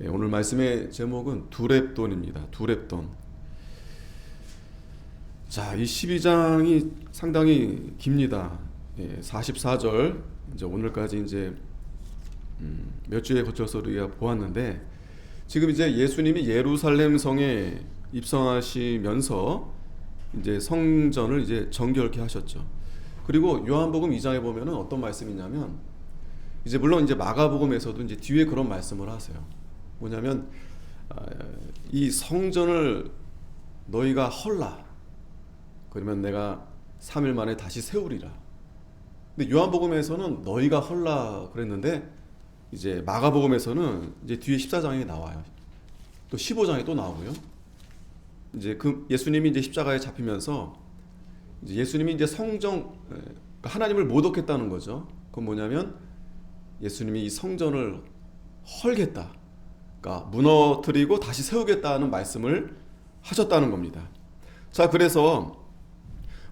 오늘 말씀의 제목은 두렙돈입니다. 두렙돈. 자, 이 12장이 상당히 깁니다. 44절 이제 오늘까지 이제 몇 주에 거쳐서 우리가 보았는데, 지금 이제 예수님이 예루살렘 성에 입성하시면서 이제 성전을 이제 정결케 하셨죠. 그리고 요한복음 2장에 보면은 어떤 말씀이냐면, 이제 물론 이제 마가복음에서도 이제 뒤에 그런 말씀을 하세요. 뭐냐면 이 성전을 너희가 헐라, 그러면 내가 3일 만에 다시 세우리라. 근데 요한복음에서는 너희가 헐라 그랬는데, 이제 마가복음에서는 이제 뒤에 14장에 나와요. 또 15장에 또 나오고요. 이제 그 예수님이 이제 십자가에 잡히면서 이제 예수님이 이제 성전, 하나님을 모독했다는 거죠. 그건 뭐냐면 예수님이 이 성전을 헐겠다, 그러니까 무너뜨리고 다시 세우겠다는 말씀을 하셨다는 겁니다. 자, 그래서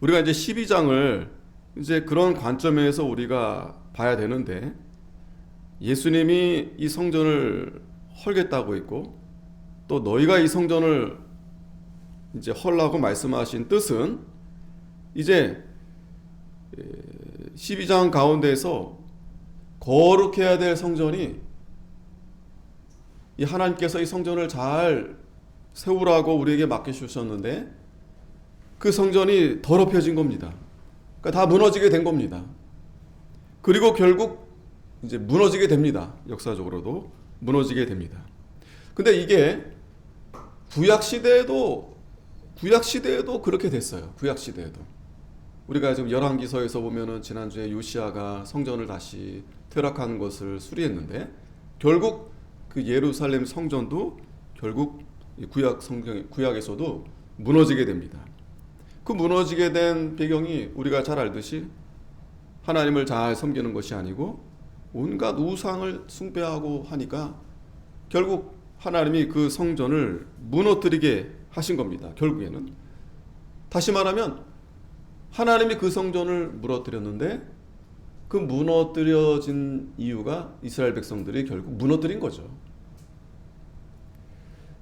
우리가 이제 12장을 이제 그런 관점에서 우리가 봐야 되는데, 예수님이 이 성전을 헐겠다고 했고, 또 너희가 이 성전을 이제 헐라고 말씀하신 뜻은, 이제 12장 가운데에서 거룩해야 될 성전이, 이 하나님께서 이 성전을 잘 세우라고 우리에게 맡겨주셨는데 그 성전이 더럽혀진 겁니다. 그러니까 다 무너지게 된 겁니다. 그리고 결국 이제 무너지게 됩니다. 역사적으로도 무너지게 됩니다. 근데 이게 구약 시대에도 그렇게 됐어요. 구약 시대에도. 우리가 지금 열왕기서에서 보면은 지난주에 요시아가 성전을 다시 퇴락한 것을 수리했는데, 결국 그 예루살렘 성전도 결국 구약에서도 무너지게 됩니다. 그 무너지게 된 배경이 우리가 잘 알듯이 하나님을 잘 섬기는 것이 아니고 온갖 우상을 숭배하고 하니까 결국 하나님이 그 성전을 무너뜨리게 하신 겁니다. 결국에는 다시 말하면 하나님이 그 성전을 무너뜨렸는데, 그 무너뜨려진 이유가 이스라엘 백성들이 결국 무너뜨린 거죠.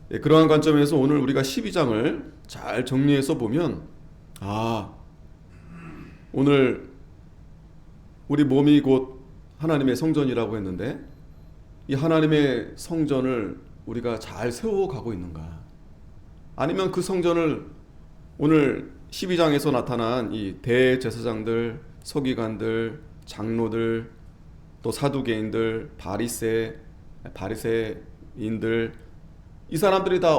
그러한 관점에서 오늘 우리가 12장을 잘 정리해서 보면, 오늘 우리 몸이 곧 하나님의 성전이라고 했는데, 이 하나님의 성전을 우리가 잘 세워가고 있는가? 아니면 그 성전을 오늘 12장에서 나타난 이 대제사장들, 서기관들, 장로들, 또 사두개인들, 바리새인들, 이 사람들이 다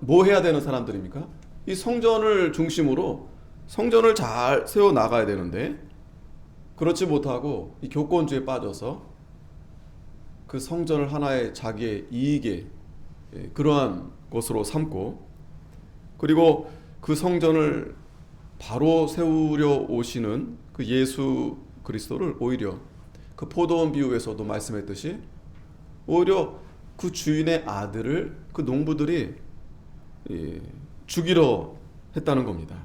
뭐 해야 되는 사람들입니까? 이 성전을 중심으로 성전을 잘 세워 나가야 되는데, 그렇지 못하고 이 교권주의에 빠져서 그 성전을 하나의 자기의 이익의 그러한 것으로 삼고, 그리고 그 성전을 바로 세우려 오시는 그 예수 그리스도를 오히려 그 포도원 비유에서도 말씀했듯이 오히려 그 주인의 아들을 그 농부들이 죽이려 했다는 겁니다.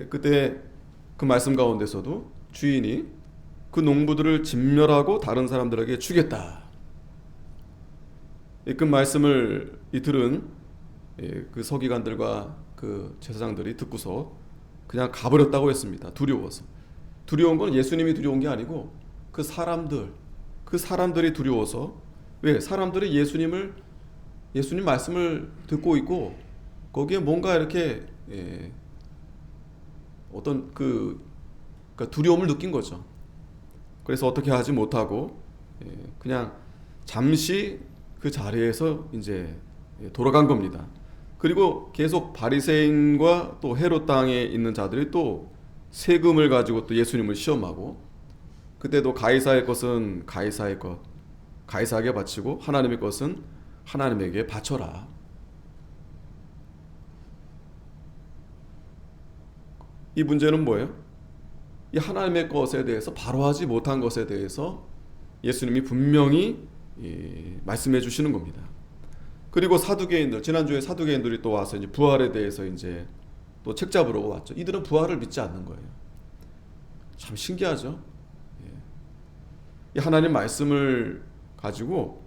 그때 그 말씀 가운데서도 주인이 그 농부들을 진멸하고 다른 사람들에게 주겠다, 그 말씀을 들은 그 서기관들과 그 제사장들이 듣고서 그냥 가버렸다고 했습니다. 두려워서. 두려운 건 예수님이 두려운 게 아니고 그 사람들이 두려워서. 왜? 사람들이 예수님 말씀을 듣고 있고 거기에 뭔가 이렇게 어떤 그러니까 두려움을 느낀 거죠. 그래서 어떻게 하지 못하고 그냥 잠시 그 자리에서 이제 돌아간 겁니다. 그리고 계속 바리새인과 또 헤롯 땅에 있는 자들이 또 세금을 가지고 또 예수님을 시험하고, 그때도 가이사의 것은 가이사의 것, 가이사에게 바치고 하나님의 것은 하나님에게 바쳐라. 이 문제는 뭐예요? 이 하나님의 것에 대해서, 바로 하지 못한 것에 대해서 예수님이 분명히 말씀해 주시는 겁니다. 그리고 사두개인들, 지난주에 사두개인들이 또 와서 이제 부활에 대해서 이제 또 책 잡으러 왔죠. 이들은 부활을 믿지 않는 거예요. 참 신기하죠. 이 하나님 말씀을 가지고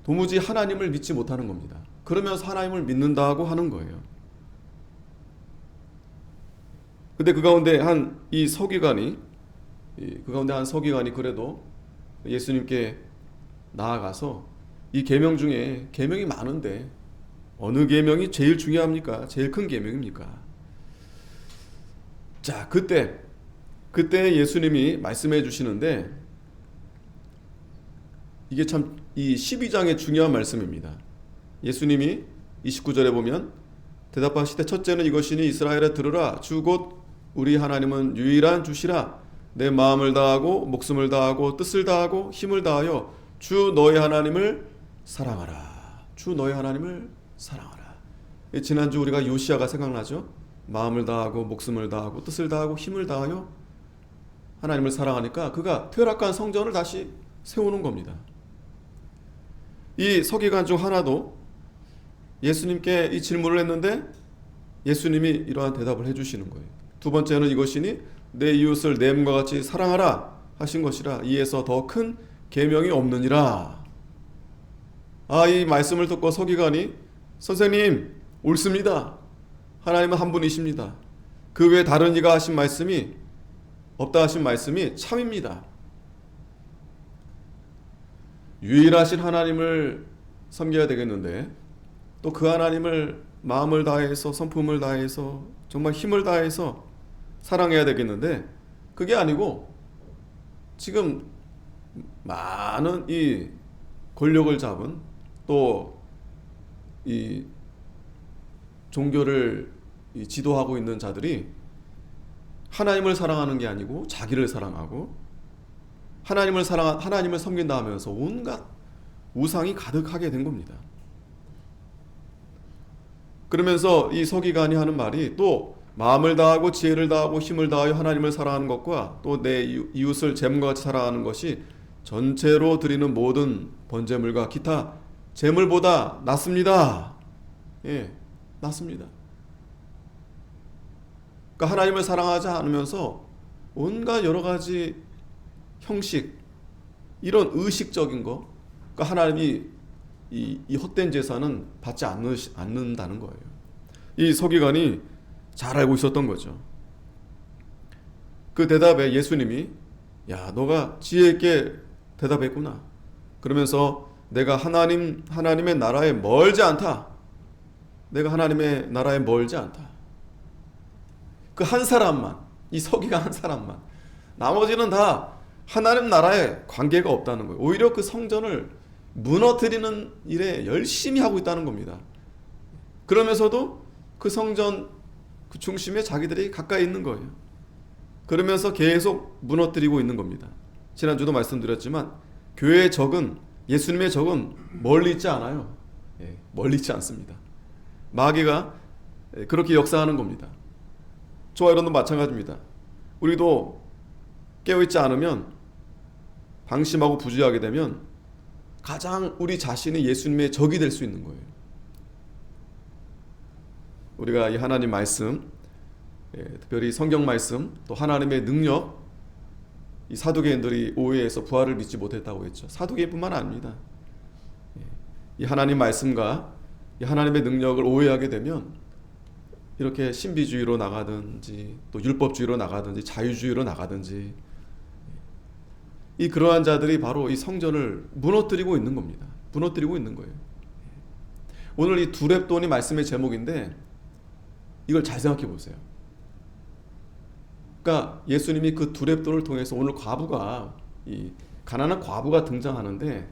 도무지 하나님을 믿지 못하는 겁니다. 그러면서 하나님을 믿는다고 하는 거예요. 근데 그 가운데 한 서기관이 그래도 예수님께 나아가서 이 계명 중에 계명이 많은데 어느 계명이 제일 중요합니까? 제일 큰 계명입니까? 자, 그때 예수님이 말씀해 주시는데 이게 참 이 12장의 중요한 말씀입니다. 예수님이 29절에 보면 대답하시되 첫째는 이것이니 이스라엘에 들으라 주 곧 우리 하나님은 유일한 주시라 내 마음을 다하고 목숨을 다하고 뜻을 다하고 힘을 다하여 주 너의 하나님을 사랑하라. 주 너의 하나님을 사랑하라. 지난주 우리가 요시야가 생각나죠? 마음을 다하고 목숨을 다하고 뜻을 다하고 힘을 다하여 하나님을 사랑하니까 그가 퇴락한 성전을 다시 세우는 겁니다. 이 서기관 중 하나도 예수님께 이 질문을 했는데 예수님이 이러한 대답을 해주시는 거예요. 두 번째는 이것이니 내 이웃을 내 몸과 같이 사랑하라 하신 것이라 이에서 더 큰 계명이 없느니라. 이 말씀을 듣고 서기관이 선생님 옳습니다. 하나님은 한 분이십니다. 그 외에 다른 이가 하신 말씀이 없다 하신 말씀이 참입니다. 유일하신 하나님을 섬겨야 되겠는데 또 그 하나님을 마음을 다해서 성품을 다해서 정말 힘을 다해서 사랑해야 되겠는데 그게 아니고 지금 많은 이 권력을 잡은 또 이 종교를 지도하고 있는 자들이 하나님을 사랑하는 게 아니고 자기를 사랑하고 하나님을 섬긴다 하면서 온갖 우상이 가득하게 된 겁니다. 그러면서 이 서기관이 하는 말이 또 마음을 다하고 지혜를 다하고 힘을 다하여 하나님을 사랑하는 것과 또 내 이웃을 제 몸과 같이 사랑하는 것이 전체로 드리는 모든 번제물과 기타 제물보다 낫습니다. 예, 낫습니다. 그러니까 하나님을 사랑하지 않으면서 온갖 여러 가지 형식, 이런 의식적인 거, 그러니까 하나님이 이 헛된 제사는 받지 않는다는 거예요. 이 서기관이 잘 알고 있었던 거죠. 그 대답에 예수님이 야, 너가 지혜 있게 대답했구나. 그러면서 내가 하나님의 나라에 멀지 않다. 내가 하나님의 나라에 멀지 않다. 그 한 사람만, 이 서기관 한 사람만, 나머지는 다 하나님 나라에 관계가 없다는 거예요. 오히려 그 성전을 무너뜨리는 일에 열심히 하고 있다는 겁니다. 그러면서도 그 성전 그 중심에 자기들이 가까이 있는 거예요. 그러면서 계속 무너뜨리고 있는 겁니다. 지난주도 말씀드렸지만 교회의 적은, 예수님의 적은 멀리 있지 않아요. 멀리 있지 않습니다. 마귀가 그렇게 역사하는 겁니다. 저와 여러분도 마찬가지입니다. 우리도 깨어있지 않으면, 방심하고 부주의하게 되면 가장 우리 자신이 예수님의 적이 될 수 있는 거예요. 우리가 이 하나님 말씀, 특별히 성경 말씀, 또 하나님의 능력, 이 사두개인들이 오해해서 부활을 믿지 못했다고 했죠. 사두개인뿐만 아닙니다. 이 하나님 말씀과 이 하나님의 능력을 오해하게 되면 이렇게 신비주의로 나가든지 또 율법주의로 나가든지 자유주의로 나가든지, 이 그러한 자들이 바로 이 성전을 무너뜨리고 있는 겁니다. 무너뜨리고 있는 거예요. 오늘 이 두렙돈이 말씀의 제목인데 이걸 잘 생각해 보세요. 그러니까 예수님이 그 두렙돈을 통해서 오늘 이 가난한 과부가 등장하는데,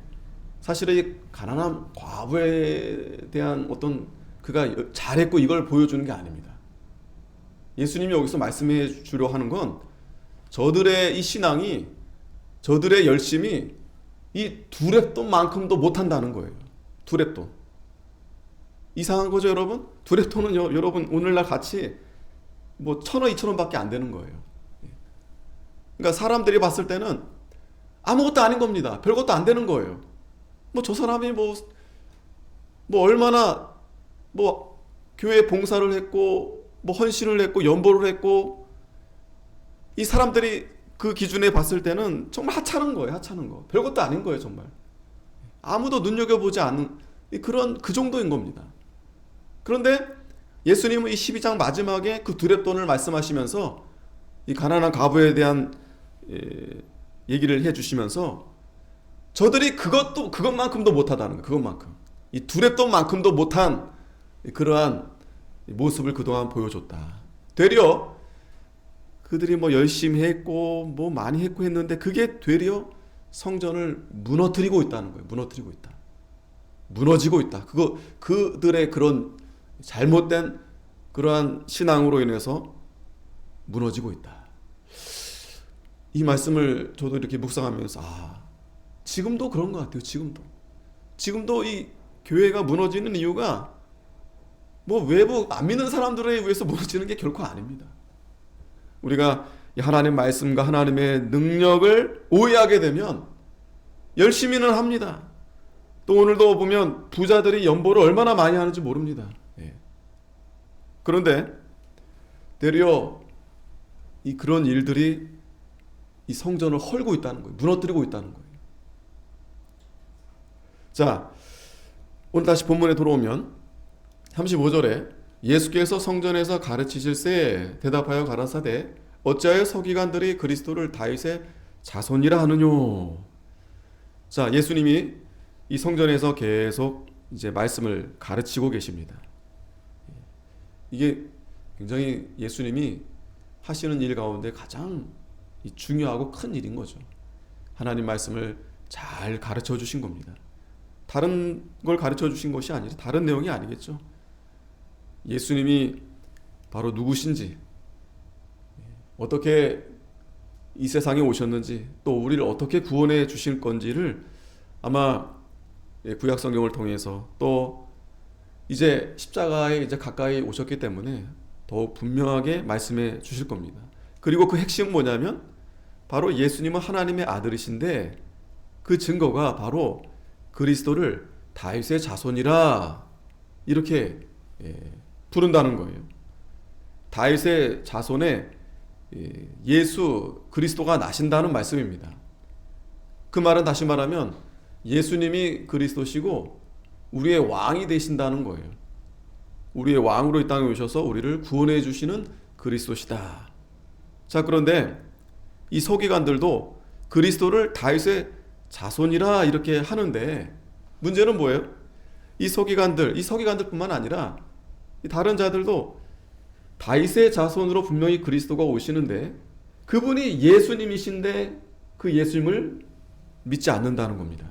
사실은 이 가난한 과부에 대한 어떤 그가 잘했고 이걸 보여주는 게 아닙니다. 예수님이 여기서 말씀해 주려 하는 건 저들의 이 신앙이, 저들의 열심이 이 두렙돈만큼도 못한다는 거예요. 두렙돈. 이상한 거죠, 여러분? 두렙돈은 여러분 오늘날 같이 뭐 1,000원, 2,000원밖에 안 되는 거예요. 그러니까 사람들이 봤을 때는 아무것도 아닌 겁니다. 별것도 안 되는 거예요. 뭐 저 사람이 뭐 얼마나 뭐 교회 봉사를 했고 뭐 헌신을 했고 연보를 했고, 이 사람들이 그 기준에 봤을 때는 정말 하찮은 거예요. 하찮은 거. 별것도 아닌 거예요, 정말. 아무도 눈여겨보지 않는 그런 그 정도인 겁니다. 그런데 예수님은 이 12장 마지막에 그 두렙돈을 말씀하시면서 이 가난한 과부에 대한 얘기를 해주시면서 저들이 그것만큼도 못하다는 거예요. 그것만큼 이 두렙돈만큼도 못한 그러한 모습을 그동안 보여줬다. 되려 그들이 뭐 열심히 했고 뭐 많이 했고 했는데 그게 되려 성전을 무너뜨리고 있다는 거예요. 무너뜨리고 있다. 무너지고 있다. 그들의 그런 잘못된 그러한 신앙으로 인해서 무너지고 있다. 이 말씀을 저도 이렇게 묵상하면서 지금도 그런 것 같아요. 지금도 이 교회가 무너지는 이유가 뭐 외부 안 믿는 사람들에 의해서 무너지는 게 결코 아닙니다. 우리가 하나님의 말씀과 하나님의 능력을 오해하게 되면 열심히는 합니다. 또 오늘도 보면 부자들이 연보를 얼마나 많이 하는지 모릅니다. 그런데 되려 그런 일들이 이 성전을 헐고 있다는 거예요. 무너뜨리고 있다는 거예요. 자, 오늘 다시 본문에 돌아오면 35절에 예수께서 성전에서 가르치실세 대답하여 가라사대 어찌하여 서기관들이 그리스도를 다윗의 자손이라 하느뇨. 자, 예수님이 이 성전에서 계속 이제 말씀을 가르치고 계십니다. 이게 굉장히 예수님이 하시는 일 가운데 가장 중요하고 큰 일인 거죠. 하나님 말씀을 잘 가르쳐 주신 겁니다. 다른 걸 가르쳐 주신 것이 아니라 다른 내용이 아니겠죠. 예수님이 바로 누구신지, 어떻게 이 세상에 오셨는지, 또 우리를 어떻게 구원해 주실 건지를 아마 구약 성경을 통해서 또 이제 십자가에 이제 가까이 오셨기 때문에 더욱 분명하게 말씀해 주실 겁니다. 그리고 그 핵심은 뭐냐면 바로 예수님은 하나님의 아들이신데 그 증거가 바로 그리스도를 다윗의 자손이라 이렇게 부른다는 거예요. 다윗의 자손에 예수 그리스도가 나신다는 말씀입니다. 그 말은 다시 말하면 예수님이 그리스도시고 우리의 왕이 되신다는 거예요. 우리의 왕으로 이 땅에 오셔서 우리를 구원해 주시는 그리스도시다. 자, 그런데 이 서기관들도 그리스도를 다윗의 자손이라 이렇게 하는데 문제는 뭐예요? 이 서기관들뿐만 아니라 다른 자들도 다윗의 자손으로 분명히 그리스도가 오시는데 그분이 예수님이신데 그 예수님을 믿지 않는다는 겁니다.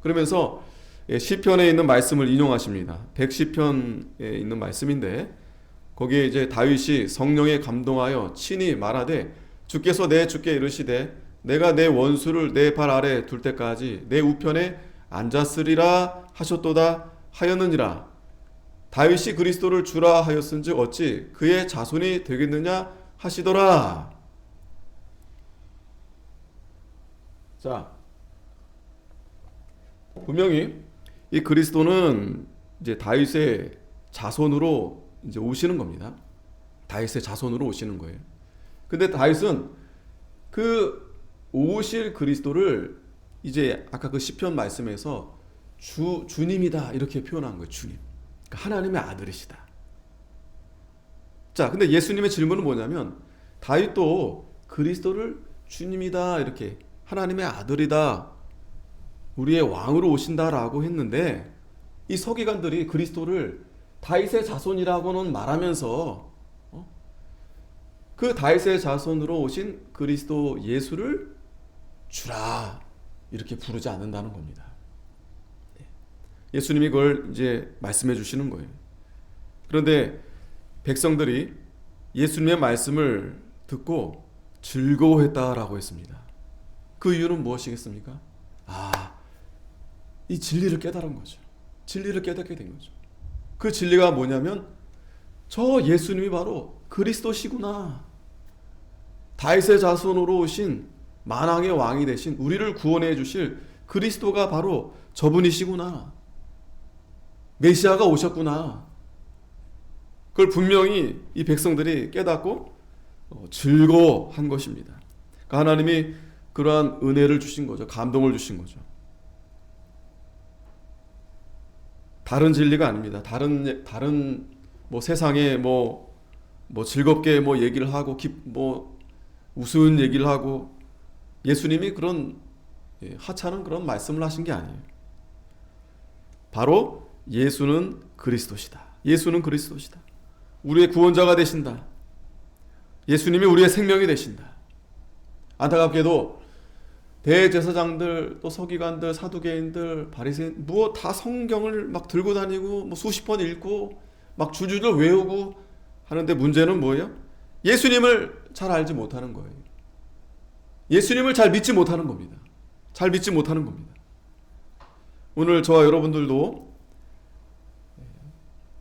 그러면서 시편에 있는 말씀을 인용하십니다. 110편에 있는 말씀인데 거기에 이제 다윗이 성령에 감동하여 친히 말하되 주께서 내 주께 이르시되 내가 내 원수를 내 발 아래 둘 때까지 내 우편에 앉았으리라 하셨도다 하였느니라. 다윗이 그리스도를 주라 하였은즉 어찌 그의 자손이 되겠느냐 하시더라. 자, 분명히 이 그리스도는 이제 다윗의 자손으로 이제 오시는 겁니다. 다윗의 자손으로 오시는 거예요. 근데 다윗은 그 오실 그리스도를 이제 아까 그 시편 말씀에서 주님이다 이렇게 표현한 거예요. 주님. 그러니까 하나님의 아들이시다. 자, 근데 예수님의 질문은 뭐냐면 다윗도 그리스도를 주님이다 이렇게 하나님의 아들이다 우리의 왕으로 오신다라고 했는데 이 서기관들이 그리스도를 다윗의 자손이라고는 말하면서 그 다윗의 자손으로 오신 그리스도 예수를 주라 이렇게 부르지 않는다는 겁니다. 예수님이 그걸 이제 말씀해 주시는 거예요. 그런데 백성들이 예수님의 말씀을 듣고 즐거워했다라고 했습니다. 그 이유는 무엇이겠습니까? 이 진리를 깨달은 거죠. 진리를 깨닫게 된 거죠. 그 진리가 뭐냐면 저 예수님이 바로 그리스도시구나. 다윗의 자손으로 오신 만왕의 왕이 되신 우리를 구원해 주실 그리스도가 바로 저분이시구나. 메시아가 오셨구나. 그걸 분명히 이 백성들이 깨닫고 즐거워한 것입니다. 그러니까 하나님이 그러한 은혜를 주신 거죠. 감동을 주신 거죠. 다른 진리가 아닙니다. 다른 뭐 세상에 뭐 즐겁게 뭐 얘기를 하고 뭐 우스운 얘기를 하고 예수님이 그런 하찮은 그런 말씀을 하신 게 아니에요. 바로 예수는 그리스도시다. 예수는 그리스도시다. 우리의 구원자가 되신다. 예수님이 우리의 생명이 되신다. 안타깝게도 대제사장들, 또 서기관들, 사두개인들, 바리새인 뭐 다 성경을 막 들고 다니고 뭐 수십 번 읽고 막 줄줄줄 외우고 하는데 문제는 뭐예요? 예수님을 잘 알지 못하는 거예요. 예수님을 잘 믿지 못하는 겁니다. 잘 믿지 못하는 겁니다. 오늘 저와 여러분들도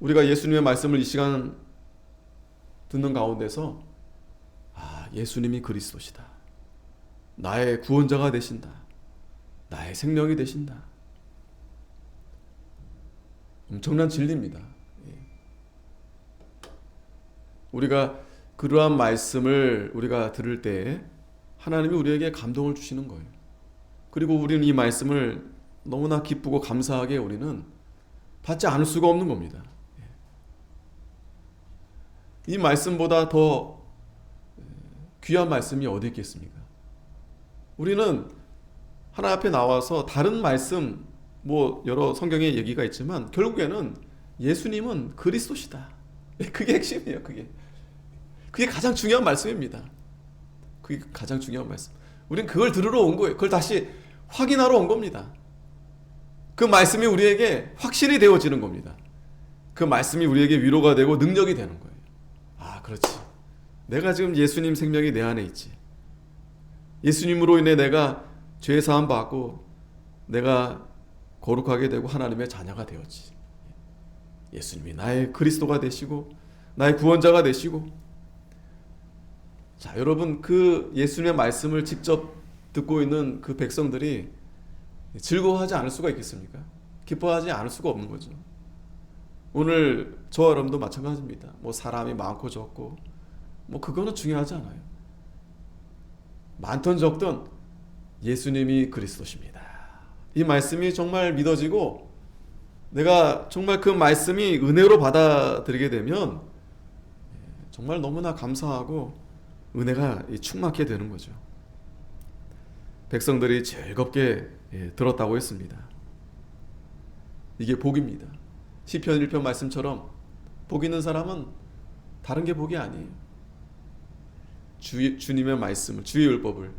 우리가 예수님의 말씀을 이 시간 듣는 가운데서 예수님이 그리스도시다. 나의 구원자가 되신다. 나의 생명이 되신다. 엄청난 진리입니다. 우리가 그러한 말씀을 우리가 들을 때 하나님이 우리에게 감동을 주시는 거예요. 그리고 우리는 이 말씀을 너무나 기쁘고 감사하게 우리는 받지 않을 수가 없는 겁니다. 이 말씀보다 더 귀한 말씀이 어디 있겠습니까? 우리는 하나님 앞에 나와서 다른 말씀, 뭐 여러 성경의 얘기가 있지만 결국에는 예수님은 그리스도시다. 그게 핵심이에요. 그게 가장 중요한 말씀입니다. 그게 가장 중요한 말씀. 우리는 그걸 들으러 온 거예요. 그걸 다시 확인하러 온 겁니다. 그 말씀이 우리에게 확실히 되어지는 겁니다. 그 말씀이 우리에게 위로가 되고 능력이 되는 거예요. 그렇지. 내가 지금 예수님 생명이 내 안에 있지. 예수님으로 인해 내가 죄 사함 받고 내가 거룩하게 되고 하나님의 자녀가 되었지. 예수님이 나의 그리스도가 되시고 나의 구원자가 되시고. 자, 여러분, 그 예수님의 말씀을 직접 듣고 있는 그 백성들이 즐거워하지 않을 수가 있겠습니까? 기뻐하지 않을 수가 없는 거죠. 오늘 저와 여러분도 마찬가지입니다. 뭐 사람이 많고 적고 뭐 그거는 중요하지 않아요. 많든 적든 예수님이 그리스도십니다. 이 말씀이 정말 믿어지고 내가 정말 그 말씀이 은혜로 받아들이게 되면 정말 너무나 감사하고 은혜가 충만하게 되는 거죠. 백성들이 즐겁게 들었다고 했습니다. 이게 복입니다. 시편 1편 말씀처럼 복 있는 사람은 다른 게 복이 아니에요. 주님의 말씀을, 주의 율법을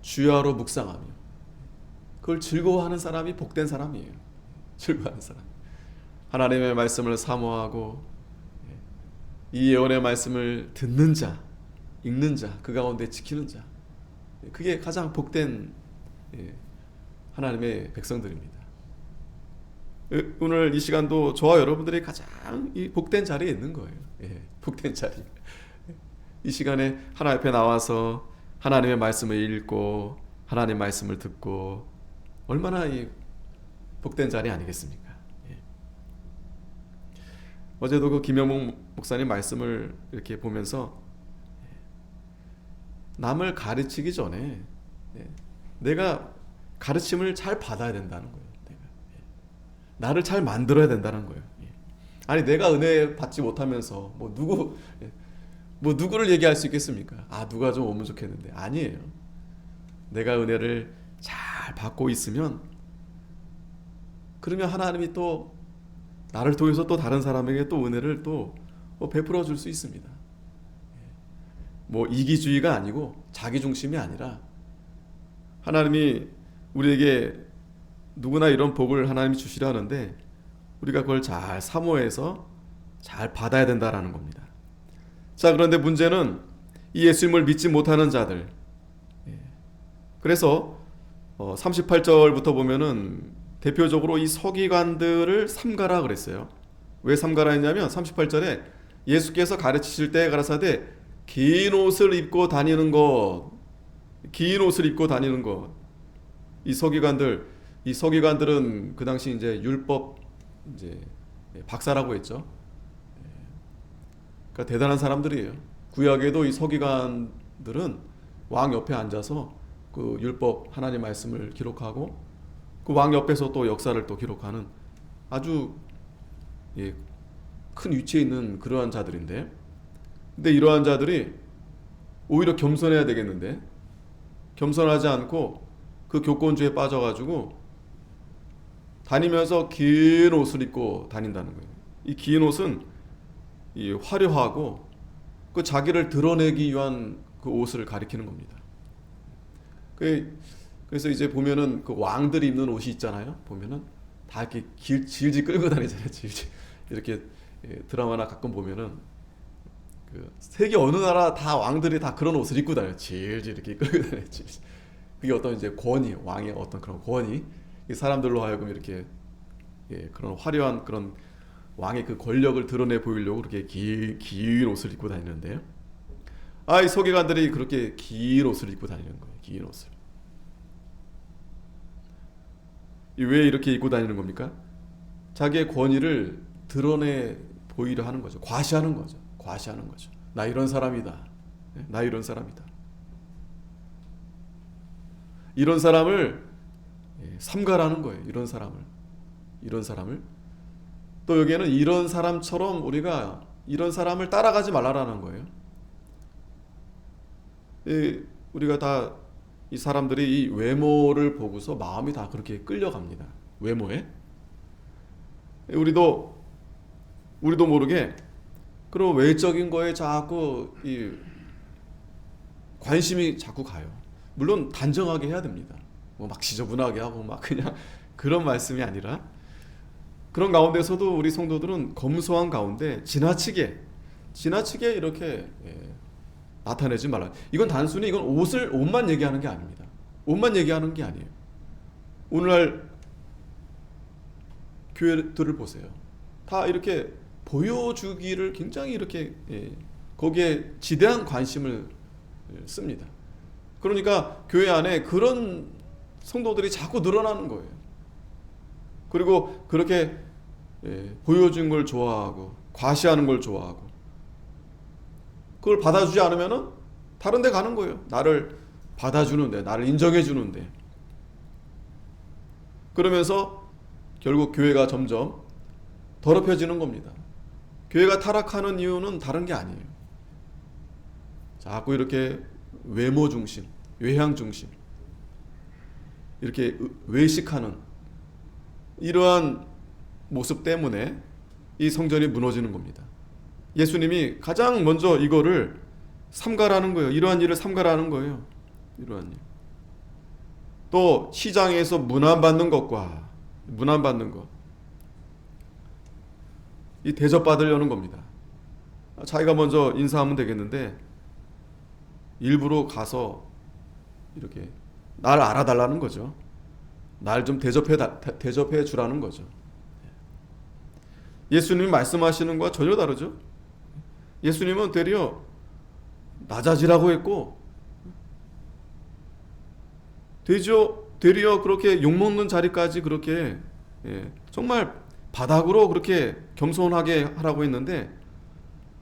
주야로 묵상하며 그걸 즐거워하는 사람이 복된 사람이에요. 즐거워하는 사람. 하나님의 말씀을 사모하고 이 예언의 말씀을 듣는 자, 읽는 자, 그 가운데 지키는 자, 그게 가장 복된 하나님의 백성들입니다. 오늘 이 시간도 저와 여러분들이 가장 이 복된 자리에 있는 거예요. 복된 자리. 이 시간에 하나님 앞에 나와서 하나님의 말씀을 읽고 하나님의 말씀을 듣고 얼마나 이 복된 자리 아니겠습니까? 어제도 그 김영목 목사님 말씀을 이렇게 보면서 남을 가르치기 전에 내가 가르침을 잘 받아야 된다는 거예요. 나를 잘 만들어야 된다는 거예요. 아니 내가 은혜 받지 못하면서 뭐 누구를 얘기할 수 있겠습니까? 누가 좀 오면 좋겠는데 아니에요. 내가 은혜를 잘 받고 있으면 그러면 하나님이 또 나를 통해서 또 다른 사람에게 또 은혜를 또 베풀어 줄 수 있습니다. 뭐 이기주의가 아니고 자기중심이 아니라 하나님이 우리에게 누구나 이런 복을 하나님이 주시려 하는데 우리가 그걸 잘 사모해서 잘 받아야 된다라는 겁니다. 자, 그런데 문제는 이 예수님을 믿지 못하는 자들. 그래서 38절부터 보면은 대표적으로 이 서기관들을 삼가라 그랬어요. 왜 삼가라 했냐면 38절에 예수께서 가르치실 때 가라사대 긴 옷을 입고 다니는 것, 긴 옷을 입고 다니는 것. 이 서기관들은 그 당시 이제 율법 이제 박사라고 했죠. 그러니까 대단한 사람들이에요. 구약에도 이 서기관들은 왕 옆에 앉아서 그 율법 하나님 말씀을 기록하고 그 왕 옆에서 또 역사를 또 기록하는 아주 예, 큰 위치에 있는 그러한 자들인데, 근데 이러한 자들이 오히려 겸손해야 되겠는데 겸손하지 않고 그 교권주의에 빠져가지고 다니면서 긴 옷을 입고 다닌다는 거예요. 이 긴 옷은 이 화려하고 그 자기를 드러내기 위한 그 옷을 가리키는 겁니다. 그래서 이제 보면은 그 왕들이 입는 옷이 있잖아요. 보면은 다 이렇게 질질 끌고 다니잖아요. 질질 이렇게 드라마나 가끔 보면은 그 세계 어느 나라 다 왕들이 다 그런 옷을 입고 다녀요. 질질 이렇게 끌고 다녀요. 질질. 그게 어떤 이제 권위, 왕의 어떤 그런 권위, 이 사람들로 하여금 이렇게 그런 화려한 그런 왕의 그 권력을 드러내 보이려고 그렇게 긴 옷을 입고 다니는데요. 이 서기관들이 그렇게 긴 옷을 입고 다니는 거예요. 긴 옷을. 왜 이렇게 입고 다니는 겁니까? 자기의 권위를 드러내 보이려 하는 거죠. 과시하는 거죠. 과시하는 거죠. 나 이런 사람이다. 나 이런 사람이다. 이런 사람을 삼가라는 거예요. 이런 사람을. 또 여기에는 이런 사람처럼 우리가 이런 사람을 따라가지 말라라는 거예요. 우리가 다 이 사람들이 이 외모를 보고서 마음이 다 그렇게 끌려갑니다. 외모에. 우리도 모르게 그런 외적인 거에 자꾸 이 관심이 자꾸 가요. 물론 단정하게 해야 됩니다. 뭐 막 지저분하게 하고 막 그냥 그런 말씀이 아니라, 그런 가운데서도 우리 성도들은 검소한 가운데 지나치게 이렇게 나타내지 말라. 이건 단순히 옷만 얘기하는 게 아닙니다. 옷만 얘기하는 게 아니에요. 오늘날 교회들을 보세요. 다 이렇게 보여주기를 굉장히 이렇게 거기에 지대한 관심을 씁니다. 그러니까 교회 안에 그런 성도들이 자꾸 늘어나는 거예요. 그리고 그렇게 보여준 걸 좋아하고 과시하는 걸 좋아하고, 그걸 받아주지 않으면은 다른 데 가는 거예요. 나를 받아주는데, 나를 인정해 주는데. 그러면서 결국 교회가 점점 더럽혀지는 겁니다. 교회가 타락하는 이유는 다른 게 아니에요. 자꾸 이렇게 외모 중심, 외향 중심, 이렇게 외식하는 이러한 모습 때문에 이 성전이 무너지는 겁니다. 예수님이 가장 먼저 이거를 삼가라는 거예요. 이러한 일을 삼가라는 거예요. 이러한 일. 또 시장에서 문안받는 것, 이 대접받으려는 겁니다. 자기가 먼저 인사하면 되겠는데 일부러 가서 이렇게 날 알아달라는 거죠. 날 좀 대접해 주라는 거죠. 예수님이 말씀하시는 것과 전혀 다르죠. 예수님은 되려 낮아지라고 했고, 되려 그렇게 욕먹는 자리까지 그렇게 정말 바닥으로 그렇게 겸손하게 하라고 했는데,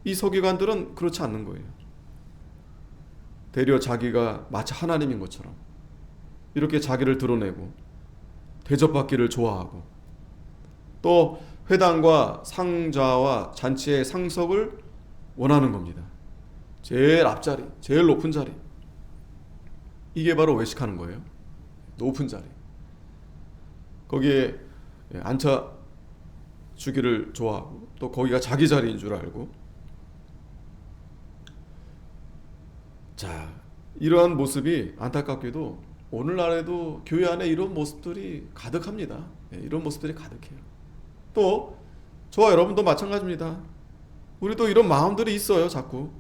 이 서기관들은 그렇지 않는 거예요. 되려 자기가 마치 하나님인 것처럼 이렇게 자기를 드러내고 대접받기를 좋아하고, 또 회당과 상자와 잔치의 상석을 원하는 겁니다. 제일 앞자리, 제일 높은 자리. 이게 바로 외식하는 거예요. 높은 자리. 거기에 앉아 주기를 좋아하고, 또 거기가 자기 자리인 줄 알고. 자, 이러한 모습이 안타깝게도 오늘날에도 교회 안에 이런 모습들이 가득합니다. 이런 모습들이 가득해요. 또 저와 여러분도 마찬가지입니다. 우리도 이런 마음들이 있어요. 자꾸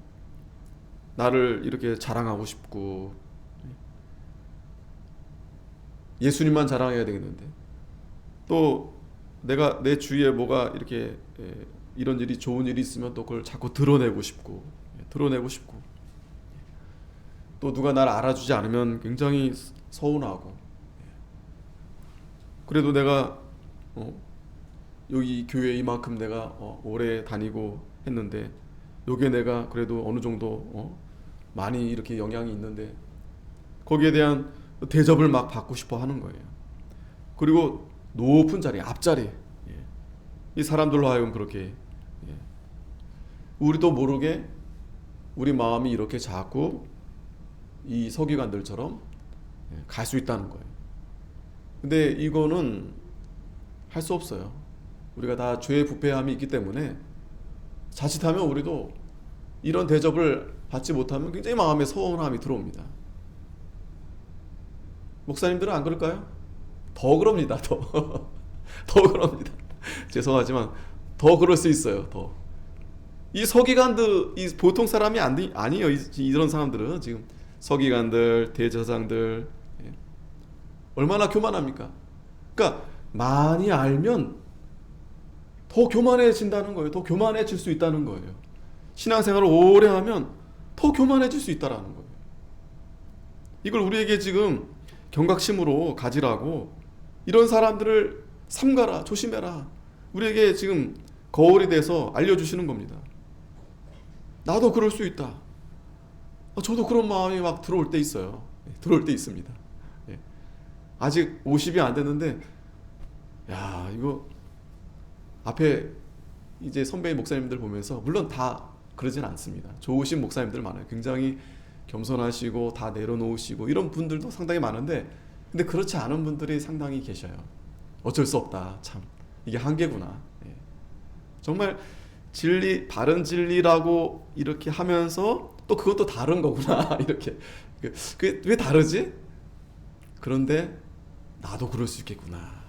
나를 이렇게 자랑하고 싶고, 예수님만 자랑해야 되겠는데, 또 내가 내 주위에 뭐가 이렇게 이런 일이 좋은 일이 있으면 또 그걸 자꾸 드러내고 싶고, 또 누가 나를 알아주지 않으면 굉장히 서운하고, 그래도 내가 여기 교회 이만큼 내가 오래 다니고 했는데 여기에 내가 그래도 어느 정도 많이 이렇게 영향이 있는데 거기에 대한 대접을 막 받고 싶어 하는 거예요. 그리고 높은 자리, 앞자리, 이 사람들로 하여금 그렇게 우리도 모르게 우리 마음이 이렇게 자꾸 이 서기관들처럼 갈 수 있다는 거예요. 근데 이거는 할 수 없어요. 우리가 다 죄의 부패함이 있기 때문에 자칫하면 우리도 이런 대접을 받지 못하면 굉장히 마음에 서운함이 들어옵니다. 목사님들은 안 그럴까요? 더 그럽니다. 더 그럽니다. 죄송하지만 더 그럴 수 있어요. 이 서기관들, 이 보통 사람이 아니에요. 이런 사람들은 지금 서기관들, 대제사장들 얼마나 교만합니까? 그러니까 많이 알면 더 교만해진다는 거예요. 더 교만해질 수 있다는 거예요. 신앙생활을 오래 하면 더 교만해질 수 있다는 거예요. 이걸 우리에게 지금 경각심으로 가지라고, 이런 사람들을 삼가라, 조심해라, 우리에게 지금 거울이 돼서 알려주시는 겁니다. 나도 그럴 수 있다. 저도 그런 마음이 막 들어올 때 있어요. 들어올 때 있습니다. 아직 50이 안 됐는데, 야, 이거 앞에 이제 선배 목사님들 보면서, 물론 다 그러진 않습니다. 좋으신 목사님들 많아요. 굉장히 겸손하시고 다 내려놓으시고 이런 분들도 상당히 많은데, 근데 그렇지 않은 분들이 상당히 계셔요. 어쩔 수 없다. 참 이게 한계구나. 정말 진리, 바른 진리라고 이렇게 하면서 또 그것도 다른 거구나. 이렇게 그게 왜 다르지? 그런데 나도 그럴 수 있겠구나.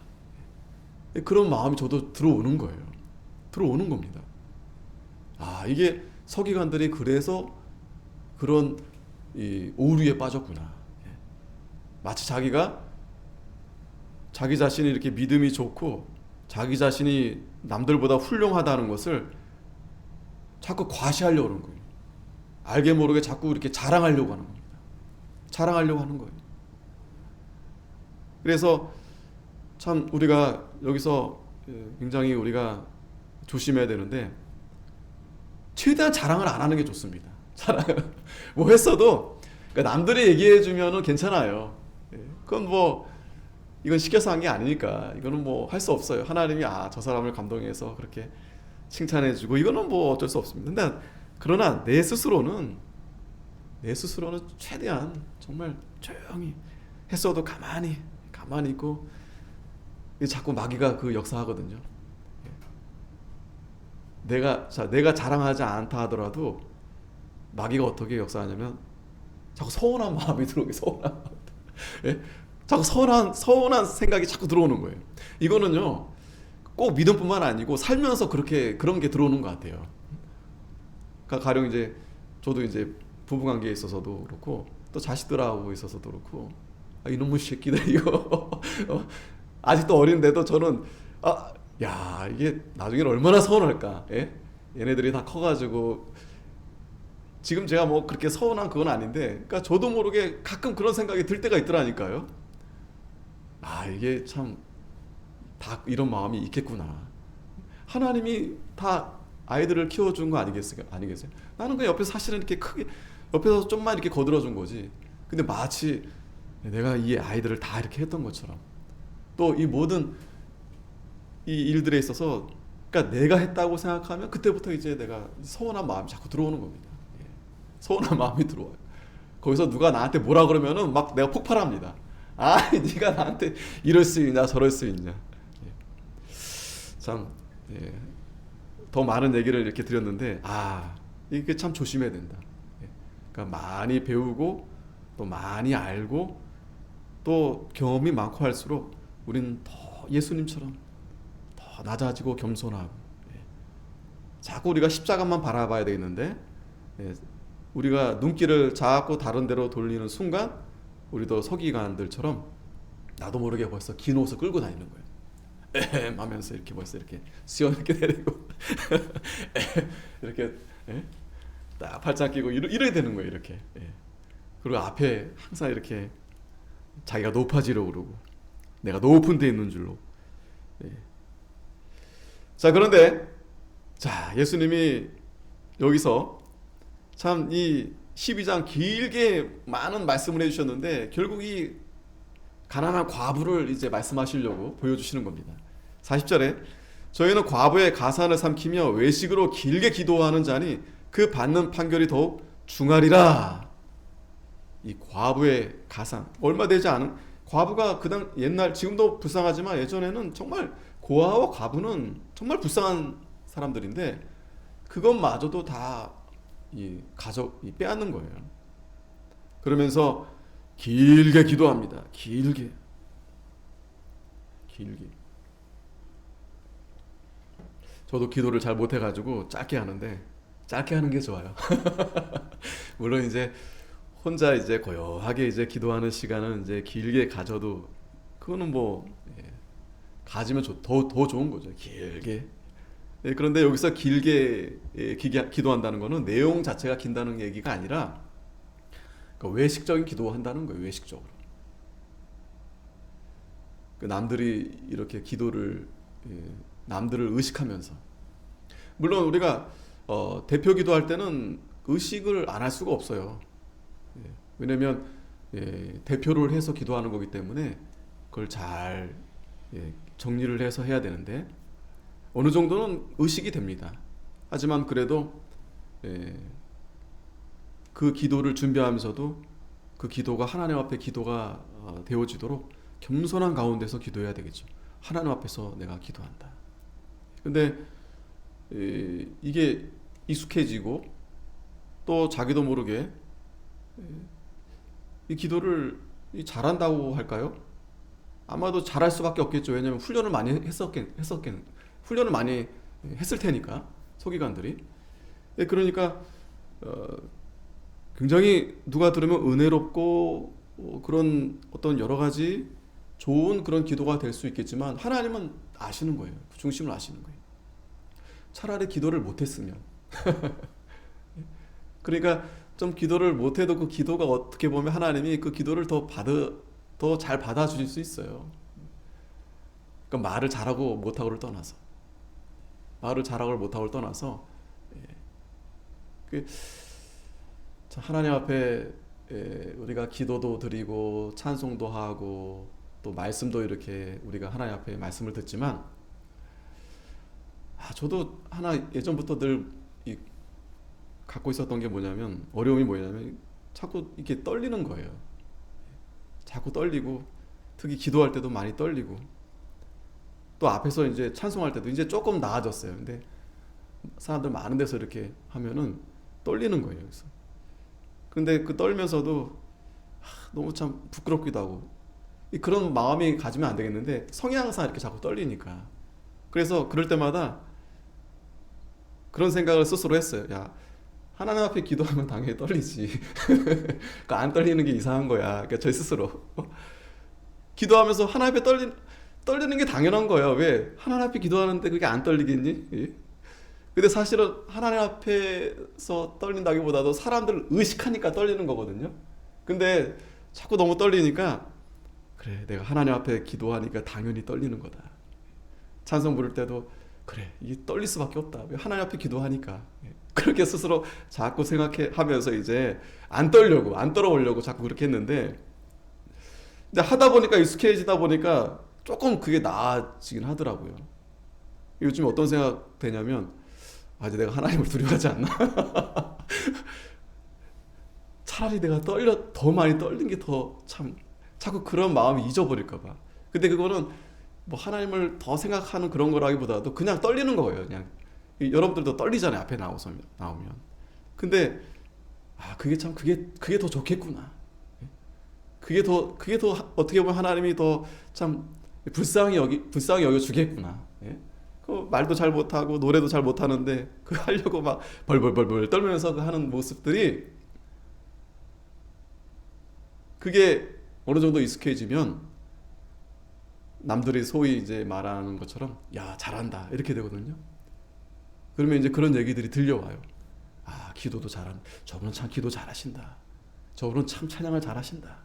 그런 마음이 저도 들어오는 거예요. 들어오는 겁니다. 이게 서기관들이 그래서 그런 이 오류에 빠졌구나. 마치 자기가 자기 자신이 이렇게 믿음이 좋고 자기 자신이 남들보다 훌륭하다는 것을 자꾸 과시하려고 하는 거예요. 알게 모르게 자꾸 이렇게 자랑하려고 하는 겁니다. 자랑하려고 하는 거예요. 그래서 참 우리가 여기서 굉장히 우리가 조심해야 되는데, 최대한 자랑을 안 하는 게 좋습니다. 자랑을 뭐 했어도 그러니까 남들이 얘기해 주면은 괜찮아요. 그건 뭐 이건 시켜서 한 게 아니니까 이거는 뭐 할 수 없어요. 하나님이 저 사람을 감동해서 그렇게 칭찬해 주고 이거는 뭐 어쩔 수 없습니다. 근데 그러나 내 스스로는 최대한 정말 조용히 했어도 가만히 있고, 자꾸 마귀가 그 역사하거든요. 내가 자랑하지 않다 하더라도 마귀가 어떻게 역사하냐면 자꾸 서운한 마음이 들어오게, 자꾸 서운한 생각이 자꾸 들어오는 거예요. 이거는요 꼭 믿음뿐만 아니고 살면서 그런 게 들어오는 것 같아요. 그러니까 가령 이제 저도 이제 부부관계에 있어서도 그렇고 또 자식들하고 있어서도 그렇고, 이놈의 새끼들 이거 아직도 어린데도 저는 야, 이게 나중에는 얼마나 서운할까. 얘네들이 다 커가지고, 지금 제가 뭐 그렇게 서운한 그건 아닌데, 그러니까 저도 모르게 가끔 그런 생각이 들 때가 있더라니까요. 이게 참 다 이런 마음이 있겠구나. 하나님이 다 아이들을 키워준 거 아니겠어요? 나는 그 옆에서 사실은 이렇게 크게 옆에서 좀만 이렇게 거들어준 거지. 근데 마치 내가 이 아이들을 다 이렇게 했던 것처럼, 또 이 모든 이 일들에 있어서, 그러니까 내가 했다고 생각하면 그때부터 이제 내가 서운한 마음이 자꾸 들어오는 겁니다. 서운한 마음이 들어와요. 거기서 누가 나한테 뭐라 그러면은 막 내가 폭발합니다. 네가 나한테 이럴 수 있냐 저럴 수 있냐. 참 더 많은 얘기를 이렇게 드렸는데, 이게 참 조심해야 된다. 그러니까 많이 배우고 또 많이 알고 또 경험이 많고 할수록 우리는 더 예수님처럼 더 낮아지고 겸손하고, 자꾸 우리가 십자가만 바라봐야 되는데, 우리가 눈길을 자꾸 다른 데로 돌리는 순간 우리도 서기관들처럼 나도 모르게 벌써 긴 옷을 끌고 다니는 거예요. 하면서 이렇게 벌써 이렇게 수염 이렇게 내리고 이렇게 딱 팔짱 끼고 이래야 되는 거예요. 이렇게. 그리고 앞에 항상 이렇게 자기가 높아지려고 그러고 내가 높은 데 있는 줄로. 자, 그런데 예수님이 여기서 참 이 12장 길게 많은 말씀을 해주셨는데, 결국 이 가난한 과부를 이제 말씀하시려고 보여주시는 겁니다. 40절에 저희는 과부의 가산을 삼키며 외식으로 길게 기도하는 자니 그 받는 판결이 더욱 중하리라. 이 과부의 가산, 얼마 되지 않은 과부가 그당 옛날, 지금도 불쌍하지만 예전에는 정말 고아와 과부는 정말 불쌍한 사람들인데 그것마저도 다 이 가족 빼앗는 거예요. 그러면서 길게 기도합니다. 길게. 저도 기도를 잘 못해가지고 짧게 하는데 짧게 하는 게 좋아요. 물론 이제 혼자 이제 고요하게 이제 기도하는 시간은 이제 길게 가져도 그거는 뭐 가지면 더 좋은 거죠. 길게. 그런데 여기서 길게 기도한다는 거는 내용 자체가 긴다는 얘기가 아니라 그러니까 외식적인 기도한다는 거예요. 외식적으로. 남들이 이렇게 기도를 남들을 의식하면서, 물론 우리가 대표 기도할 때는 의식을 안 할 수가 없어요. 왜냐면 대표를 해서 기도하는 거기 때문에 그걸 잘 정리를 해서 해야 되는데 어느 정도는 의식이 됩니다. 하지만 그래도 그 기도를 준비하면서도 그 기도가 하나님 앞에 기도가 되어지도록 겸손한 가운데서 기도해야 되겠죠. 하나님 앞에서 내가 기도한다. 근데 이게 익숙해지고 또 자기도 모르게 이 기도를 잘한다고 할까요? 아마도 잘할 수밖에 없겠죠. 왜냐하면 훈련을 많이 훈련을 많이 했을 테니까 소기관들이. 그러니까 굉장히 누가 들으면 은혜롭고 그런 어떤 여러 가지 좋은 그런 기도가 될 수 있겠지만 하나님은 아시는 거예요. 그 중심을 아시는 거예요. 차라리 기도를 못했으면 그러니까 좀 기도를 못해도 그 기도가 어떻게 보면 하나님이 그 기도를 더 잘 받아주실 수 있어요. 그러니까 말을 잘하고 못하고를 떠나서 하나님 앞에 우리가 기도도 드리고 찬송도 하고 또 말씀도 이렇게 우리가 하나님 앞에 말씀을 듣지만 저도 하나 예전부터 늘 갖고 있었던 게 어려움이 뭐냐면 자꾸 이렇게 떨리는 거예요. 자꾸 떨리고 특히 기도할 때도 많이 떨리고 또 앞에서 이제 찬송할 때도 이제 조금 나아졌어요. 근데 사람들 많은 데서 이렇게 하면은 떨리는 거예요. 그래서 근데 그 떨면서도 너무 참 부끄럽기도 하고 그런 마음이 가지면 안 되겠는데 성향상 이렇게 자꾸 떨리니까 그래서 그럴 때마다 그런 생각을 스스로 했어요. 야, 하나님 앞에 기도하면 당연히 떨리지. 그러니까 안 떨리는 게 이상한 거야. 그러니까 저 스스로 기도하면서 하나님 앞에 떨리는 게 당연한 거야. 왜? 하나님 앞에 기도하는데 그게 안 떨리겠니? 근데 사실은 하나님 앞에서 떨린다기보다도 사람들을 의식하니까 떨리는 거거든요. 근데 자꾸 너무 떨리니까 그래, 내가 하나님 앞에 기도하니까 당연히 떨리는 거다. 찬송 부를 때도 그래, 이게 떨릴 수밖에 없다. 왜? 하나님 앞에 기도하니까. 그렇게 스스로 자꾸 생각하면서 이제 안 떨어보려고 자꾸 그렇게 했는데 근데 하다 보니까 익숙해지다 보니까 조금 그게 나아지긴 하더라고요. 요즘 어떤 생각 되냐면 이제 내가 하나님을 두려워하지 않나? 차라리 내가 더 많이 떨린 게 더 참 자꾸 그런 마음이 잊어버릴까 봐. 근데 그거는 뭐 하나님을 더 생각하는 그런 거라기보다도 그냥 떨리는 거예요. 그냥 여러분들도 떨리잖아요. 앞에 나오면. 근데 그게 더 좋겠구나. 그게 더 어떻게 보면 하나님이 더 참 불쌍히 여겨 주겠구나. 그 말도 잘 못하고 노래도 잘 못하는데 그 하려고 막 벌벌 떨면서 그 하는 모습들이 그게 어느 정도 익숙해지면 남들이 소위 이제 말하는 것처럼 야, 잘한다 이렇게 되거든요. 그러면 이제 그런 얘기들이 들려와요. 기도도 잘한다. 저분은 참 기도 잘하신다. 저분은 참 찬양을 잘하신다.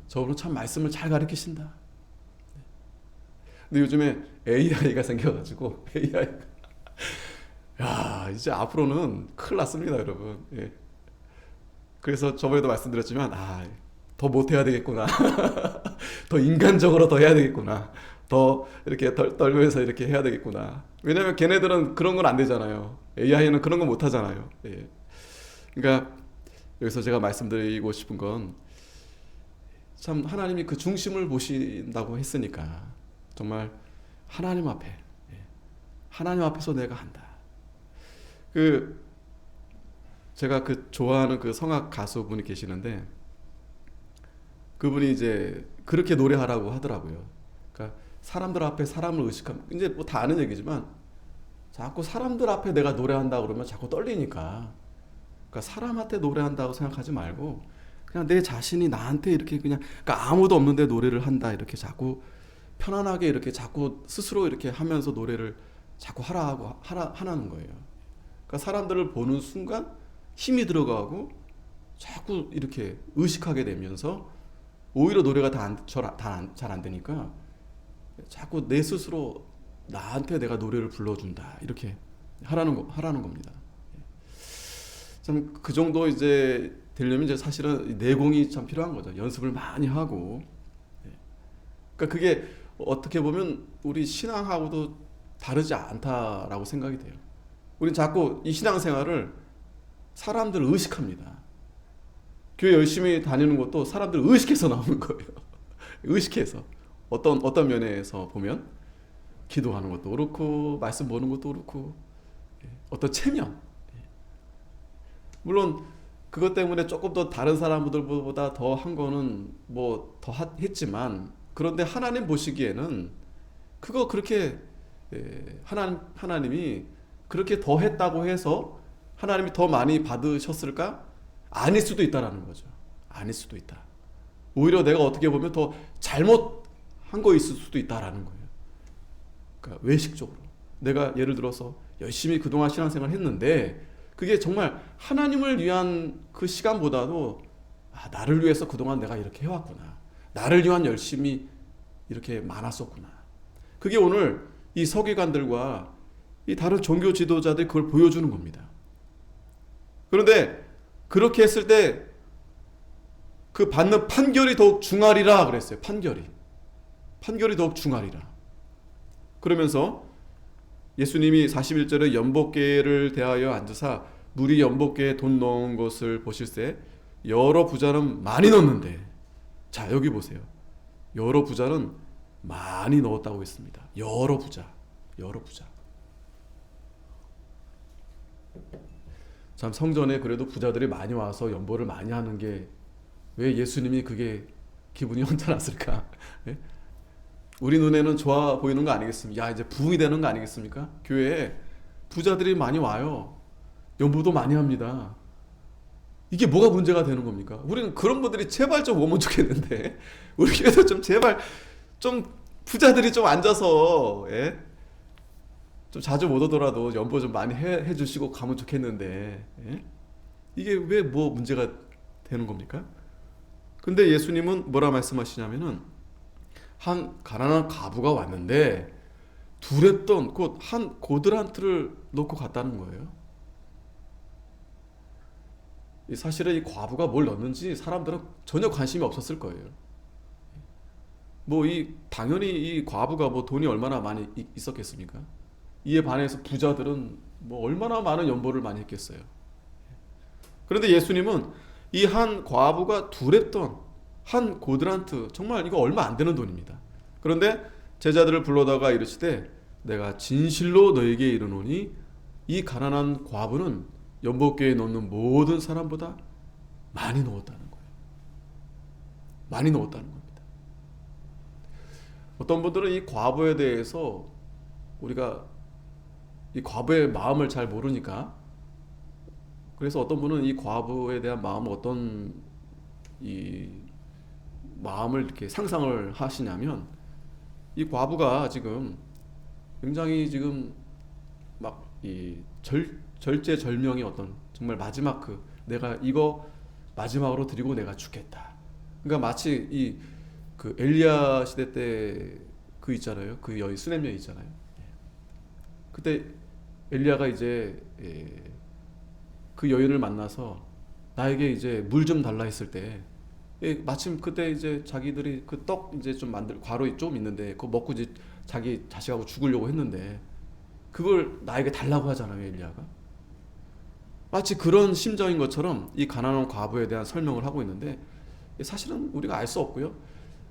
저분은 참 말씀을 잘 가르치신다. 근데 요즘에 AI가 생겨가지고 야, 이제 앞으로는 큰일 났습니다, 여러분. 그래서 저번에도 말씀드렸지만 더 못해야 되겠구나. 더 인간적으로 더 해야 되겠구나. 더 이렇게 떨면서 이렇게 해야 되겠구나. 왜냐면 걔네들은 그런 건 안 되잖아요. AI는 그런 거 못 하잖아요. 예. 그러니까 여기서 제가 말씀드리고 싶은 건 참 하나님이 그 중심을 보신다고 했으니까 정말 하나님 앞에, 하나님 앞에서 내가 한다. 그 제가 그 좋아하는 그 성악 가수분이 계시는데 그분이 이제 그렇게 노래하라고 하더라고요. 그러니까 사람들 앞에 사람을 의식하면 이제 뭐 다 아는 얘기지만 자꾸 사람들 앞에 내가 노래한다 그러면 자꾸 떨리니까 그러니까 사람한테 노래한다고 생각하지 말고 그냥 내 자신이 나한테 이렇게 그냥 그러니까 아무도 없는데 노래를 한다 이렇게 자꾸 편안하게 이렇게 자꾸 스스로 이렇게 하면서 노래를 자꾸 하라는 거예요. 그러니까 사람들을 보는 순간 힘이 들어가고 자꾸 이렇게 의식하게 되면서 오히려 노래가 잘 안 되니까 자꾸 내 스스로 나한테 내가 노래를 불러준다 이렇게 하라는 겁니다. 참 그 정도 이제 되려면 이제 사실은 내공이 참 필요한 거죠. 연습을 많이 하고. 그러니까 그게 어떻게 보면 우리 신앙하고도 다르지 않다라고 생각이 돼요. 우린 자꾸 이 신앙생활을 사람들을 의식합니다. 교회 열심히 다니는 것도 사람들을 의식해서 나오는 거예요. 의식해서 어떤 면에서 보면 기도하는 것도 그렇고 말씀 보는 것도 그렇고 어떤 체면 물론 그것 때문에 조금 더 다른 사람들보다 더 한 거는 뭐 더 했지만 그런데 하나님 보시기에는 그거 그렇게 하나님이 그렇게 더 했다고 해서 하나님이 더 많이 받으셨을까? 아닐 수도 있다라는 거죠. 아닐 수도 있다. 오히려 내가 어떻게 보면 더 잘못한 거 있을 수도 있다라는 거예요. 그러니까 외식적으로 내가 예를 들어서 열심히 그동안 신앙생활 했는데 그게 정말 하나님을 위한 그 시간보다도 나를 위해서 그동안 내가 이렇게 해왔구나. 나를 위한 열심이 이렇게 많았었구나. 그게 오늘 이 서기관들과 이 다른 종교 지도자들이 그걸 보여주는 겁니다. 그런데 그렇게 했을 때 그 받는 판결이 더욱 중하리라 그랬어요. 판결이 더욱 중하리라. 그러면서 예수님이 41절에 연복계를 대하여 앉으사 물이 연복계에 돈 넣은 것을 보실세 여러 부자는 많이 넣었는데 자 여기 보세요. 여러 부자는 많이 넣었다고 했습니다. 여러 부자. 참 성전에 그래도 부자들이 많이 와서 연보를 많이 하는 게 왜 예수님이 그게 기분이 hon짢았을까? 우리 눈에는 좋아 보이는 거 아니겠습니까? 야 이제 부흥이 되는 거 아니겠습니까? 교회에 부자들이 많이 와요. 연보도 많이 합니다. 이게 뭐가 문제가 되는 겁니까? 우리는 그런 분들이 제발 좀 오면 좋겠는데 우리 교회도 좀 제발 좀 부자들이 좀 앉아서 좀 자주 못 오더라도 연보 좀 많이 해주시고 가면 좋겠는데 이게 왜 뭐 문제가 되는 겁니까? 근데 예수님은 뭐라 말씀하시냐면은 한 가난한 과부가 왔는데 두랬던 곧 한 고드란트를 놓고 갔다는 거예요. 사실은 이 과부가 뭘 넣는지 사람들은 전혀 관심이 없었을 거예요. 뭐 당연히 이 과부가 뭐 돈이 얼마나 많이 있었겠습니까? 이에 반해서 부자들은 뭐 얼마나 많은 연보를 많이 했겠어요. 그런데 예수님은 이 한 과부가 두랬던 한 고드란트 정말 이거 얼마 안 되는 돈입니다. 그런데 제자들을 불러다가 이르시되 내가 진실로 너에게 이르노니 이 가난한 과부는 연복궤에 넣는 모든 사람보다 많이 넣었다는 거예요. 많이 넣었다는 겁니다. 어떤 분들은 이 과부에 대해서 우리가 이 과부의 마음을 잘 모르니까 그래서 어떤 분은 이 과부에 대한 마음을 어떤 이 마음을 이렇게 상상을 하시냐면 이 과부가 지금 굉장히 지금 막 이 절제절명의 어떤 정말 마지막 내가 이거 마지막으로 드리고 내가 죽겠다. 그러니까 마치 그 엘리야 시대 때 그 있잖아요. 그 여인 수넴 여인 있잖아요. 그때 엘리야가 이제 그 여인을 만나서 나에게 이제 물 좀 달라 했을 때 예, 마침 그때 이제 자기들이 그 떡 이제 좀 만들 과로 좀 있는데 그거 먹고 이제 자기 자식하고 죽으려고 했는데 그걸 나에게 달라고 하잖아요, 엘리야가. 마치 그런 심정인 것처럼 이 가난한 과부에 대한 설명을 하고 있는데 사실은 우리가 알 수 없고요.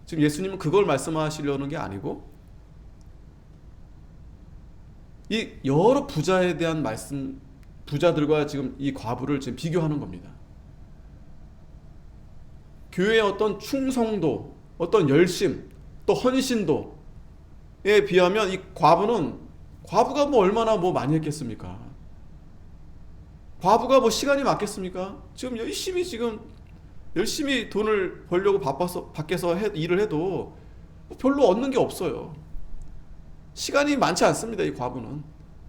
지금 예수님은 그걸 말씀하시려는 게 아니고 이 여러 부자에 대한 말씀, 부자들과 지금 이 과부를 지금 비교하는 겁니다. 교회의 어떤 충성도, 어떤 열심, 또 헌신도에 비하면 이 과부가 뭐 얼마나 뭐 많이 했겠습니까? 과부가 뭐 시간이 많겠습니까? 열심히 돈을 벌려고 밖에서 일을 해도 별로 얻는 게 없어요. 시간이 많지 않습니다, 이 과부는.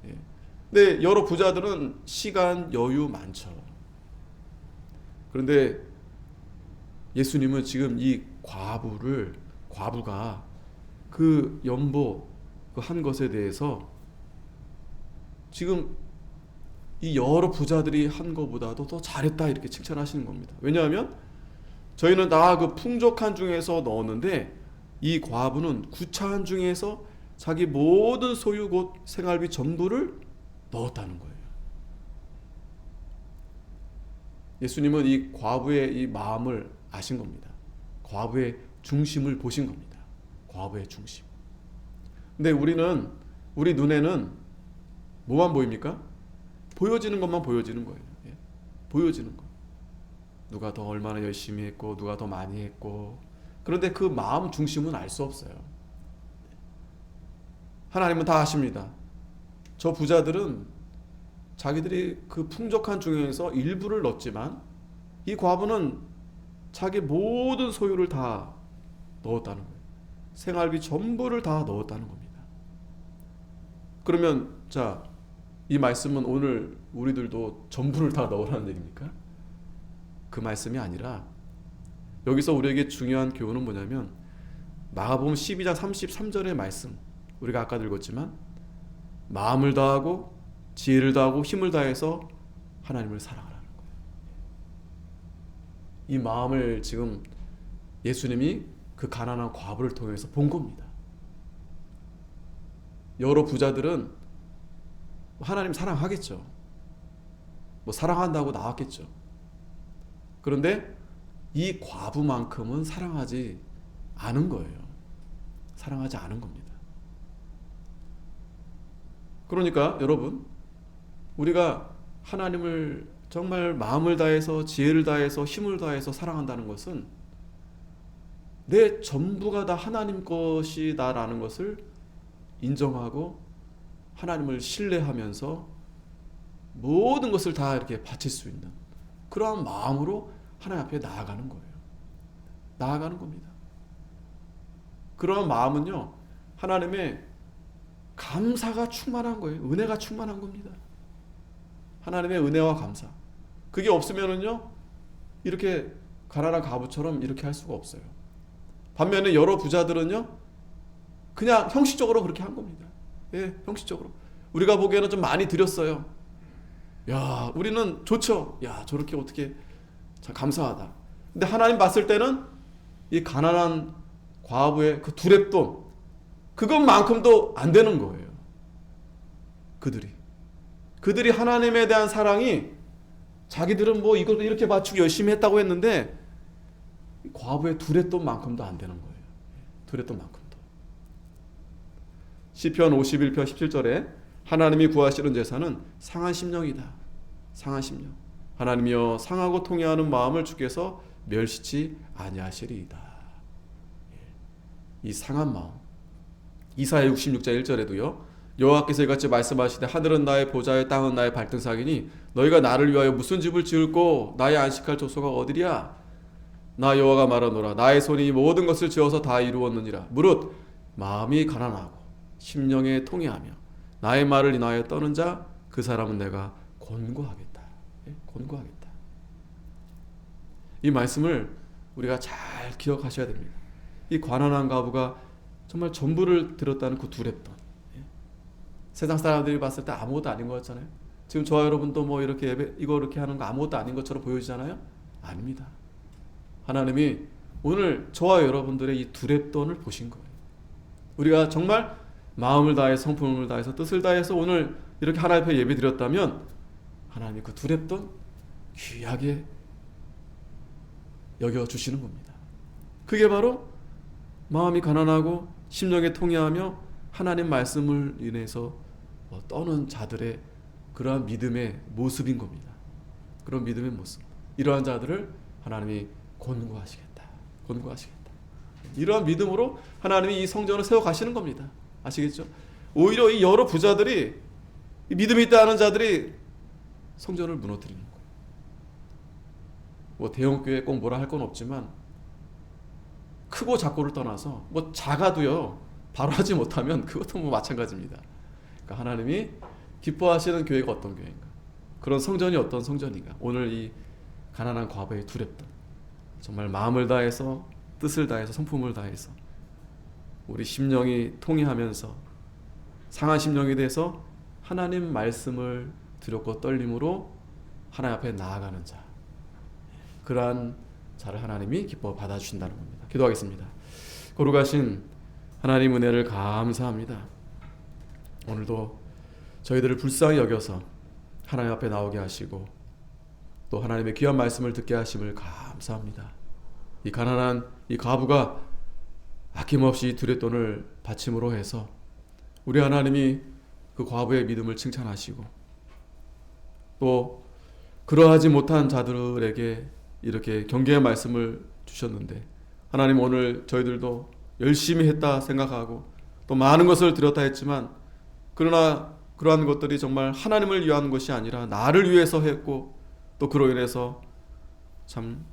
예. 근데 여러 부자들은 시간, 여유 많죠. 그런데 예수님은 지금 이 과부가 그 연보 그 한 것에 대해서 지금 이 여러 부자들이 한 것보다도 더 잘했다 이렇게 칭찬하시는 겁니다. 왜냐하면 저희는 다 그 풍족한 중에서 넣었는데 이 과부는 구차한 중에서 자기 모든 소유 곧 생활비 전부를 넣었다는 거예요. 예수님은 이 과부의 이 마음을 아신 겁니다. 과부의 중심을 보신 겁니다. 과부의 중심. 근데 우리 눈에는 뭐만 보입니까? 보여지는 것만 보여지는 거예요. 예. 보여지는 거. 누가 더 얼마나 열심히 했고 누가 더 많이 했고. 그런데 그 마음 중심은 알 수 없어요. 하나님은 다 아십니다. 저 부자들은 자기들이 그 풍족한 중에서 일부를 넣었지만 이 과부는 자기 모든 소유를 다 넣었다는 거예요. 생활비 전부를 다 넣었다는 겁니다. 그러면 자, 이 말씀은 오늘 우리들도 전부를 다 넣으라는 얘기입니까? 그 말씀이 아니라 여기서 우리에게 중요한 교훈은 뭐냐면 마가복음 12장 33절의 말씀, 우리가 아까 읽었지만 마음을 다하고 지혜를 다하고 힘을 다해서 하나님을 사랑하라는 거예요. 이 마음을 지금 예수님이 그 가난한 과부를 통해서 본 겁니다. 여러 부자들은 하나님 사랑하겠죠. 뭐 사랑한다고 나왔겠죠. 그런데 이 과부만큼은 사랑하지 않은 거예요. 사랑하지 않은 겁니다. 그러니까 여러분, 우리가 하나님을 정말 마음을 다해서 지혜를 다해서 힘을 다해서 사랑한다는 것은 내 전부가 다 하나님 것이다라는 것을 인정하고 하나님을 신뢰하면서 모든 것을 다 이렇게 바칠 수 있는 그러한 마음으로 하나님 앞에 나아가는 거예요. 나아가는 겁니다. 그러한 마음은요, 하나님의 감사가 충만한 거예요. 은혜가 충만한 겁니다. 하나님의 은혜와 감사. 그게 없으면은요, 이렇게 가난한 과부처럼 이렇게 할 수가 없어요. 반면에 여러 부자들은요, 그냥 형식적으로 그렇게 한 겁니다. 예, 형식적으로. 우리가 보기에는 좀 많이 드렸어요. 야, 우리는 좋죠. 야, 저렇게 어떻게 참 감사하다. 근데 하나님 봤을 때는 이 가난한 과부의 그 두렙돈, 그것만큼도 안 되는 거예요. 그들이 하나님에 대한 사랑이, 자기들은 뭐 이걸 이렇게 맞추기 열심히 했다고 했는데 과부의 두렙돈만큼도 안 되는 거예요. 두렙돈만큼도. 시편 51편 17절에 하나님이 구하시는 제사는 상한 심령이다. 상한 심령. 하나님이여 상하고 통회하는 마음을 주께서 멸시치 아니하시리이다. 이 상한 마음. 이사야 66장 1절에도요. 여호와께서 이같이 말씀하시되 하늘은 나의 보좌요 땅은 나의 발등상이니 너희가 나를 위하여 무슨 집을 지을꼬 나의 안식할 조소가 어디랴. 나 여호와가 말하노라. 나의 손이 모든 것을 지어서 다 이루었느니라. 무릇 마음이 가난하고 심령에 통회하며 나의 말을 인하여 떠는 자 그 사람은 내가 곤고하겠다. 곤고하겠다. 이 말씀을 우리가 잘 기억하셔야 됩니다. 이 가난한 과부가 정말 전부를 들었다는 그 두렙돈. 세상 사람들이 봤을 때 아무것도 아닌 것 같잖아요. 지금 저와 여러분도 뭐 이렇게 이거 이렇게 하는 거 아무것도 아닌 것처럼 보여지잖아요. 아닙니다. 하나님이 오늘 저와 여러분들의 이 두렵돈을 보신 거예요. 우리가 정말 마음을 다해서 성품을 다해서 뜻을 다해서 오늘 이렇게 하나님 앞에 예배 드렸다면 하나님 그 두렵돈 귀하게 여겨주시는 겁니다. 그게 바로 마음이 가난하고 심령에 통회하며 하나님 말씀을 인해서 떠는 자들의 그러한 믿음의 모습인 겁니다. 그런 믿음의 모습. 이러한 자들을 하나님이 권고하시겠다. 이러한 믿음으로 하나님이 이 성전을 세워 가시는 겁니다. 아시겠죠? 오히려 이 여러 부자들이 이 믿음이 있다 하는 자들이 성전을 무너뜨리는 거예요. 뭐 대형교회 꼭 뭐라 할 건 없지만 크고 작고를 떠나서 뭐 작아도요 바로 하지 못하면 그것도 뭐 마찬가지입니다. 그러니까 하나님이 기뻐하시는 교회가 어떤 교회인가, 그런 성전이 어떤 성전인가. 오늘 이 가난한 과부의 두렵던 정말 마음을 다해서 뜻을 다해서 성품을 다해서 우리 심령이 통회하면서 상한 심령이 돼서 하나님 말씀을 두렵고 떨림으로 하나님 앞에 나아가는 자, 그러한 자를 하나님이 기뻐 받아주신다는 겁니다. 기도하겠습니다. 거룩하신 하나님 은혜를 감사합니다. 오늘도 저희들을 불쌍히 여겨서 하나님 앞에 나오게 하시고 또 하나님의 귀한 말씀을 듣게 하심을 감사합니다. 이 가난한 이 과부가 아낌없이 두렵돈을 바침으로 해서 우리 하나님이 그 과부의 믿음을 칭찬하시고 또 그러하지 못한 자들에게 이렇게 경계의 말씀을 주셨는데 하나님 오늘 저희들도 열심히 했다 생각하고 또 많은 것을 드렸다 했지만 그러나 그러한 것들이 정말 하나님을 위한 것이 아니라 나를 위해서 했고 또 그로 인해서 참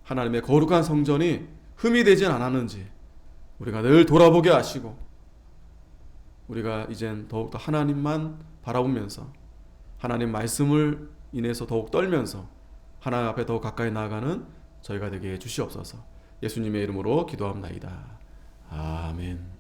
하나님의 거룩한 성전이 흠이 되진 않았는지 우리가 늘 돌아보게 하시고 우리가 이젠 더욱더 하나님만 바라보면서 하나님 말씀을 인해서 더욱 떨면서 하나님 앞에 더 가까이 나아가는 저희가 되게 해주시옵소서. 예수님의 이름으로 기도합나이다. 아멘.